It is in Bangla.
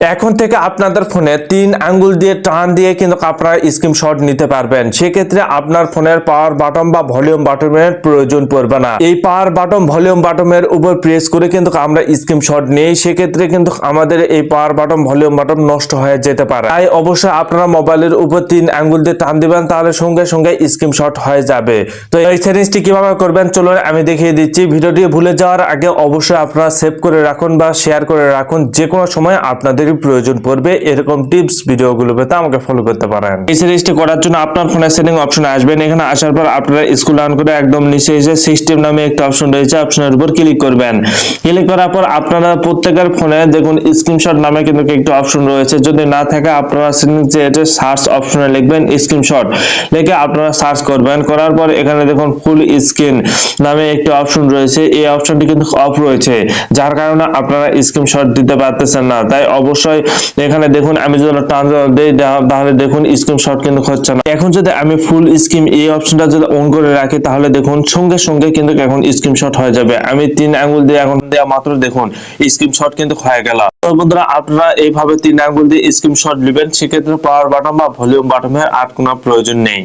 এখন থেকে আপনাদের ফোনে 3 আঙ্গুল দিয়ে টান দিয়ে কিন্তু আপনারা স্ক্রিনশট নিতে পারবেন। সেক্ষেত্রে আপনার ফোনের পাওয়ার বাটন বা ভলিউম বাটনের প্রয়োজন পড়বে না। এই পাওয়ার বাটন ভলিউম বাটনের উপর প্রেস করে কিন্তু আমরা স্ক্রিনশট নিই, সেক্ষেত্রে কিন্তু আমাদের এই পাওয়ার বাটন ভলিউম বাটন নষ্ট হয়ে যেতে পারে। তাই অবশ্যই আপনারা মোবাইলের উপর 3 আঙ্গুল দিয়ে টান দিবেন, তাহলে সঙ্গে সঙ্গে স্ক্রিনশট হয়ে যাবে। তো এই সেটিংসটি কিভাবে করবেন চলুন আমি দেখিয়ে দিচ্ছি। ভিডিওটি ভুলে যাওয়ার আগে অবশ্যই আপনারা সেভ করে রাখুন বা শেয়ার করে রাখুন, যে কোনো সময় আপনাদের প্রয়োজন পড়বে। এরকম টিপস ভিডিওগুলো পেতে আমাকে ফলো করতে পারেন। এই সিরিজটি করার জন্য আপনার ফোনের সেটিং অপশনে আসবেন। এখানে আসার পর আপনারা স্ক্রল ডাউন করে একদম নিচে এসে সিস্টেম নামে একটা অপশন রয়েছে, অপশনের উপর ক্লিক করবেন। ক্লিক করার পর আপনারা প্রত্যেকের ফোনে দেখুন স্ক্রিনশট নামে কিন্তু একটা অপশন রয়েছে। যদি না থাকে আপনারা নিচে এটা সার্চ অপশনে লিখবেন স্ক্রিনশট, লিখে আপনারা সার্চ করবেন। করার পর এখানে দেখুন ফুল স্ক্রিন নামে একটা অপশন রয়েছে। এই অপশনটি কিন্তু অফ রয়েছে, যার কারণে আপনারা স্ক্রিনশট দিতে পারতেছেন না। তাই অবশ্যই এখানে দেখুন আমি যদি টান দেই তাহলে দেখুন স্ক্রিনশট কিন্তু হচ্ছে না। এখন যদি আমি ফুল স্ক্রিন এই অপশনটা যদি অন করে রাখি তাহলে দেখুন সঙ্গে সঙ্গে কিন্তু এখন স্ক্রিনশট হয়ে যাবে। আমি 3 আঙ্গুল দিয়ে এখন দেয়া মাত্র দেখুন স্ক্রিনশট কিন্তু হয়ে গেল। তো বন্ধুরা আপনারা এইভাবে 3 আঙ্গুল দিয়ে স্ক্রিনশট নেবেন, সেক্ষেত্রে পাওয়ার বাটন বা ভলিউম বাটনের আর কোনো প্রয়োজন নেই।